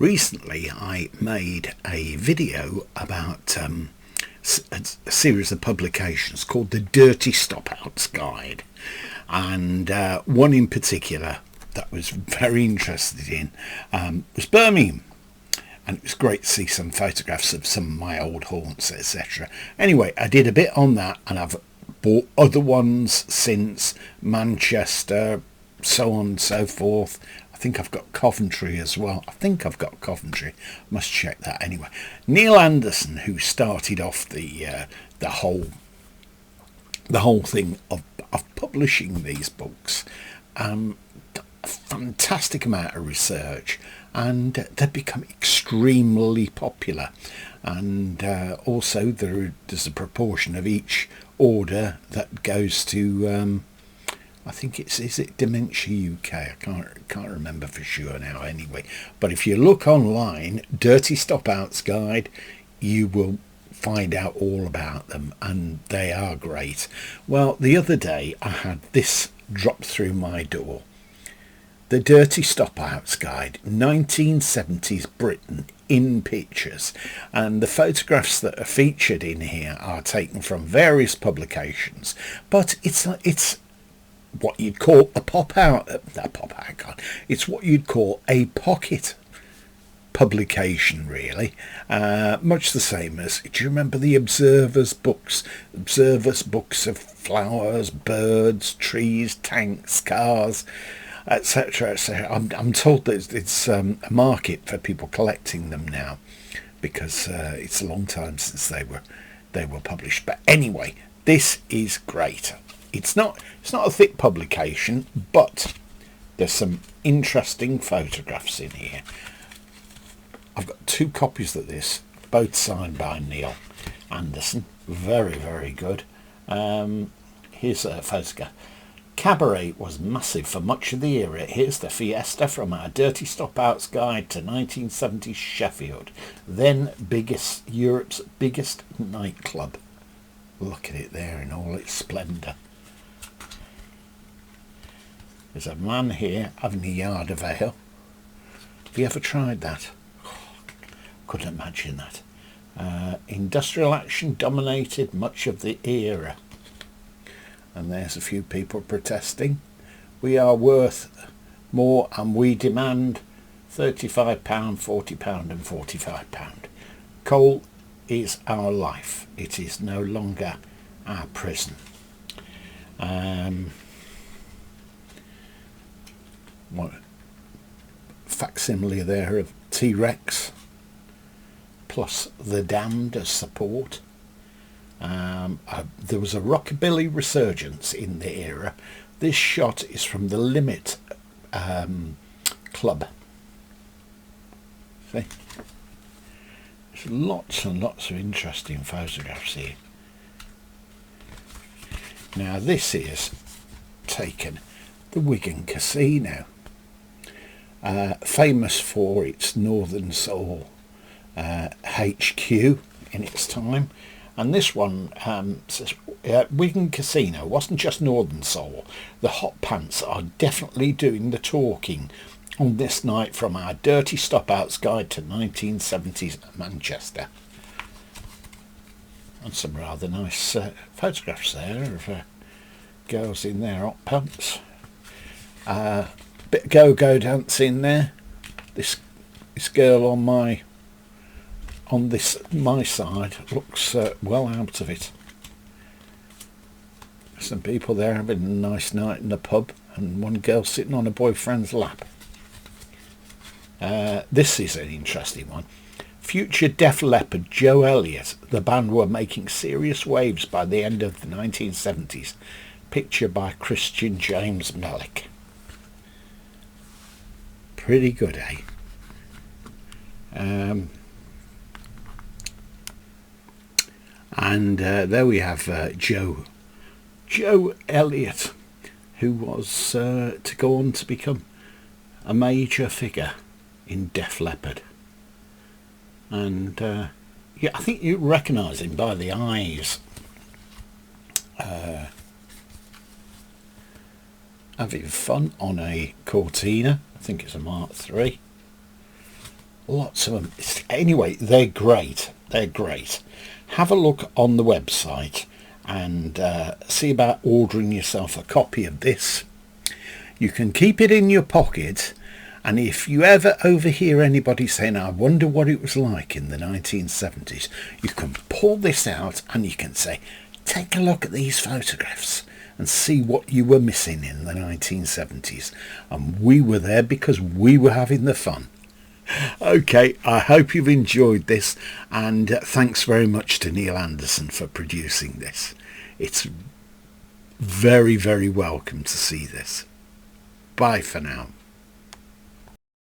Recently I made a video about a series of publications called the Dirty Stopouts Guide, and one in particular that I was very interested in was Birmingham. And it was great to see some photographs of some of my old haunts, etc. Anyway, I did a bit on that, and I've bought other ones since: Manchester, so on and so forth. I think I've got Coventry as well. Must check that anyway. Neil Anderson, who started off the whole thing of publishing these books, a fantastic amount of research, and they've become extremely popular. And also there's a proportion of each order that goes to I think is it Dementia UK? I can't remember for sure now anyway. But if you look online, Dirty Stopouts Guide, you will find out all about them, and they are great. Well, the other day I had this drop through my door. The Dirty Stopouts Guide, 1970s Britain in pictures, and the photographs that are featured in here are taken from various publications, but it's what you'd call a it's what you'd call a pocket publication, really. Much the same as, do you remember the Observer's books of flowers, birds, trees, tanks, cars, etc., etc. I'm told that it's a market for people collecting them now, because it's a long time since they were published. But anyway, this is great. It's not a thick publication, but there's some interesting photographs in here. I've got 2 copies of this, both signed by Neil Anderson. Very, very good. Here's a photograph. Cabaret was massive for much of the era. Here's the Fiesta from our Dirty Stopouts Guide to 1970s Sheffield, then Europe's biggest nightclub. Look at it there in all its splendour. There's a man here having a yard of ale. Have you ever tried that? Couldn't imagine that. Industrial action dominated much of the era. And there's a few people protesting. We are worth more and we demand £35, £40 and £45. Coal is our life. It is no longer our prison. What facsimile there of T-Rex plus the Damned as support. There was a rockabilly resurgence in the era. This shot is from the Limit Club. See? There's lots and lots of interesting photographs here. Now this is taken the Wigan Casino, famous for its Northern Soul HQ in its time. And this one says Wigan Casino wasn't just Northern Soul. The hot pants are definitely doing the talking on this night from our Dirty Stopouts Guide to 1970s Manchester. And some rather nice photographs there of girls in their hot pants. Bit of go-go dancing there. This girl on my side looks well out of it. Some people there having a nice night in the pub, and one girl sitting on a boyfriend's lap. This is an interesting one. Future Def Leppard Joe Elliott. The band were making serious waves by the end of the 1970s. Picture by Christian James Melick. Pretty good, eh? And there we have Joe Elliott, who was to go on to become a major figure in Def Leppard. And yeah, I think you recognise him by the eyes. Having fun on a Cortina. I think it's a Mark III. Lots of them. Anyway, they're great. They're great. Have a look on the website and see about ordering yourself a copy of this. You can keep it in your pocket, and if you ever overhear anybody saying, I wonder what it was like in the 1970s, you can pull this out and you can say, take a look at these photographs and see what you were missing in the 1970s. And we were there because we were having the fun. Okay, I hope you've enjoyed this, and thanks very much to Neil Anderson for producing this. It's very, very welcome to see this. Bye for now.